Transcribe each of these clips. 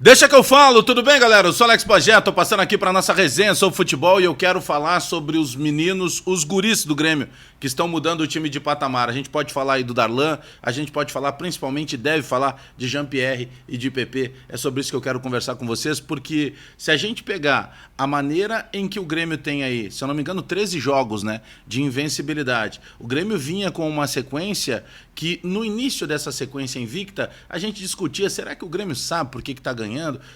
Deixa que eu falo, tudo bem, galera? Eu sou Alex Bagé, tô passando aqui para nossa resenha sobre futebol e eu quero falar sobre os meninos, os guris do Grêmio, que estão mudando o time de patamar. A gente pode falar aí do Darlan, a gente pode falar, principalmente deve falar de Jean-Pierre e de PP. É sobre isso que eu quero conversar com vocês, porque se a gente pegar a maneira em que o Grêmio tem aí, se eu não me engano, 13 jogos, né, de invencibilidade. O Grêmio vinha com uma sequência que, no início dessa sequência invicta, a gente discutia, será que o Grêmio sabe por que está ganhando?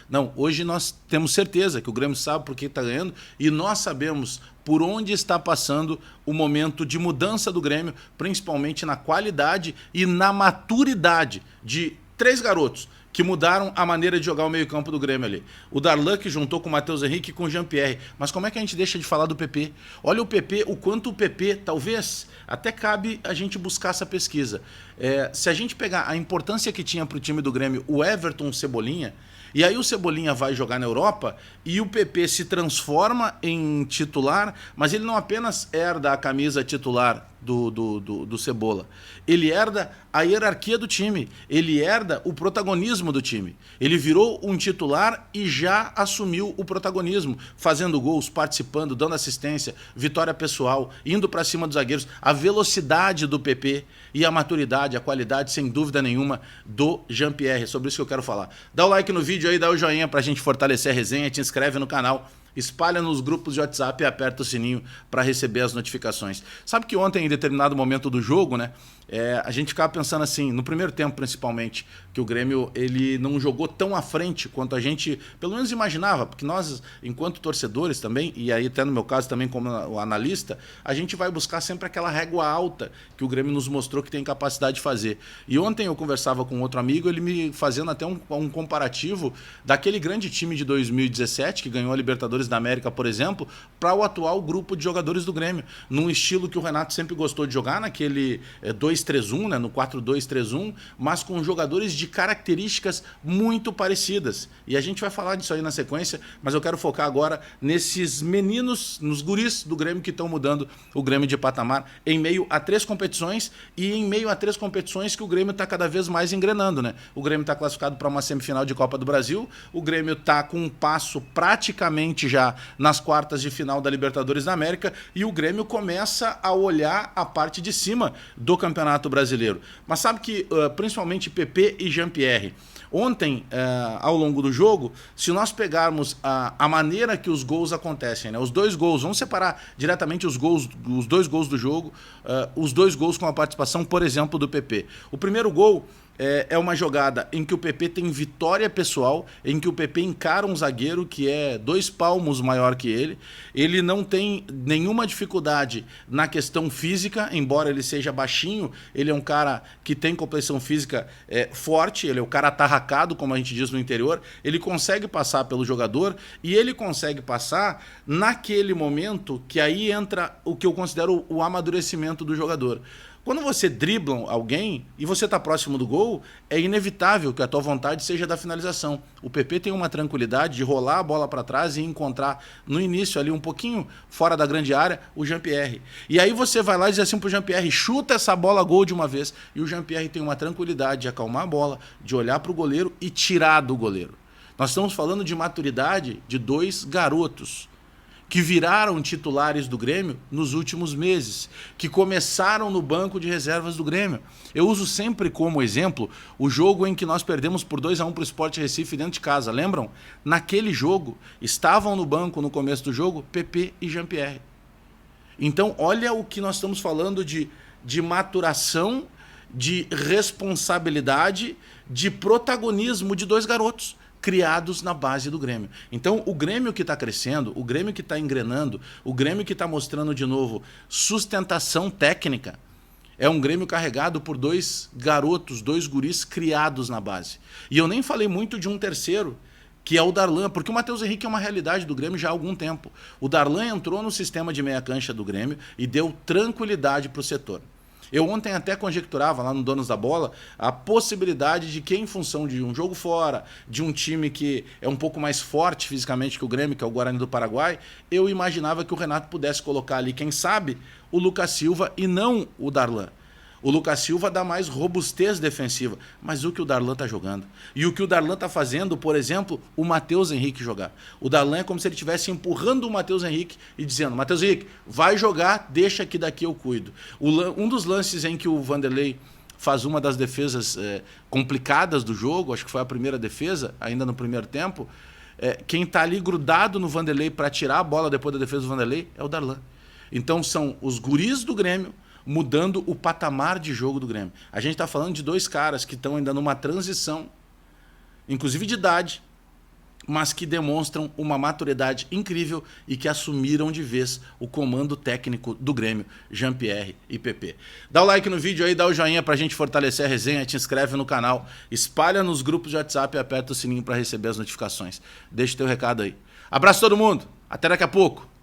Não, hoje nós temos certeza que o Grêmio sabe por que está ganhando e nós sabemos por onde está passando o momento de mudança do Grêmio, principalmente na qualidade e na maturidade de três garotos que mudaram a maneira de jogar o meio-campo do Grêmio ali. O Darlan, que juntou com o Matheus Henrique e com o Jean-Pierre. Mas como é que a gente deixa de falar do PP? Olha o PP, o quanto o PP, talvez, até cabe a gente buscar essa pesquisa. Se a gente pegar a importância que tinha para o time do Grêmio o Everton Cebolinha, e aí o Cebolinha vai jogar na Europa e o PP se transforma em titular, mas ele não apenas herda a camisa titular do Cebola. Ele herda a hierarquia do time, ele herda o protagonismo do time. Ele virou um titular e já assumiu o protagonismo, fazendo gols, participando, dando assistência, vitória pessoal, indo para cima dos zagueiros. A velocidade do PP e a maturidade, a qualidade, sem dúvida nenhuma, do Jean-Pierre. É sobre isso que eu quero falar. Dá o like no vídeo aí, dá o joinha pra gente fortalecer a resenha, te inscreve no canal, espalha nos grupos de WhatsApp e aperta o sininho para receber as notificações. Sabe que ontem, em determinado momento do jogo, né, a gente ficava pensando assim, no primeiro tempo principalmente, que o Grêmio ele não jogou tão à frente quanto a gente pelo menos imaginava, porque nós, enquanto torcedores também, e aí até no meu caso também como analista, a gente vai buscar sempre aquela régua alta que o Grêmio nos mostrou que tem capacidade de fazer. E ontem eu conversava com outro amigo, ele me fazendo até um comparativo daquele grande time de 2017, que ganhou a Libertadores da América, por exemplo, para o atual grupo de jogadores do Grêmio, num estilo que o Renato sempre gostou de jogar, naquele 2-3-1, né, no 4-2-3-1, mas com jogadores de características muito parecidas. E a gente vai falar disso aí na sequência, mas eu quero focar agora nesses meninos, nos guris do Grêmio que estão mudando o Grêmio de patamar em meio a 3 competições e em meio a 3 competições que o Grêmio está cada vez mais engrenando, né? O Grêmio está classificado para uma semifinal de Copa do Brasil, o Grêmio está com um passo praticamente já nas quartas de final da Libertadores da América e o Grêmio começa a olhar a parte de cima do Campeonato Brasileiro. Mas sabe que, principalmente PP e Jean-Pierre, ontem, ao longo do jogo, se nós pegarmos a maneira que os gols acontecem, né, os 2 gols, vamos separar diretamente os 2 gols do jogo, os 2 gols com a participação, por exemplo, do PP. O primeiro gol é uma jogada em que o PP tem vitória pessoal, em que o PP encara um zagueiro que é 2 palmos maior que ele não tem nenhuma dificuldade na questão física, embora ele seja baixinho, ele é um cara que tem complexão física forte, ele é o cara atarracado, como a gente diz no interior, ele consegue passar pelo jogador e ele consegue passar naquele momento que aí entra o que eu considero o amadurecimento do jogador. Quando você dribla alguém e você está próximo do gol, é inevitável que a tua vontade seja da finalização. O PP tem uma tranquilidade de rolar a bola para trás e encontrar no início ali um pouquinho fora da grande área o Jean-Pierre. E aí você vai lá e diz assim pro Jean-Pierre, chuta essa bola gol de uma vez. E o Jean-Pierre tem uma tranquilidade de acalmar a bola, de olhar para o goleiro e tirar do goleiro. Nós estamos falando de maturidade de 2 garotos que viraram titulares do Grêmio nos últimos meses, que começaram no banco de reservas do Grêmio. Eu uso sempre como exemplo o jogo em que nós perdemos por 2-1 para o Sport Recife dentro de casa, lembram? Naquele jogo, estavam no banco no começo do jogo, PP e Jean-Pierre. Então, olha o que nós estamos falando de maturação, de responsabilidade, de protagonismo de 2 garotos criados na base do Grêmio. Então, o Grêmio que está crescendo, o Grêmio que está engrenando, o Grêmio que está mostrando de novo sustentação técnica, é um Grêmio carregado por 2 garotos, 2 guris criados na base. E eu nem falei muito de um terceiro, que é o Darlan, porque o Matheus Henrique é uma realidade do Grêmio já há algum tempo. O Darlan entrou no sistema de meia cancha do Grêmio e deu tranquilidade para o setor. Eu ontem até conjecturava lá no Donos da Bola a possibilidade de que, em função de um jogo fora, de um time que é um pouco mais forte fisicamente que o Grêmio, que é o Guarani do Paraguai, eu imaginava que o Renato pudesse colocar ali, quem sabe, o Lucas Silva e não o Darlan. O Lucas Silva dá mais robustez defensiva. Mas o que o Darlan tá jogando? E o que o Darlan tá fazendo, por exemplo, o Matheus Henrique jogar. O Darlan é como se ele estivesse empurrando o Matheus Henrique e dizendo: Matheus Henrique, vai jogar, deixa que daqui eu cuido. Um dos lances em que o Vanderlei faz uma das defesas complicadas do jogo, acho que foi a primeira defesa, ainda no primeiro tempo, quem está ali grudado no Vanderlei para tirar a bola depois da defesa do Vanderlei é o Darlan. Então são os guris do Grêmio mudando o patamar de jogo do Grêmio. A gente está falando de dois caras que estão ainda numa transição, inclusive de idade, mas que demonstram uma maturidade incrível e que assumiram de vez o comando técnico do Grêmio, Jean-Pierre e PP. Dá o like no vídeo aí, dá o joinha pra gente fortalecer a resenha, te inscreve no canal, espalha nos grupos de WhatsApp e aperta o sininho para receber as notificações. Deixa o teu recado aí. Abraço todo mundo, até daqui a pouco.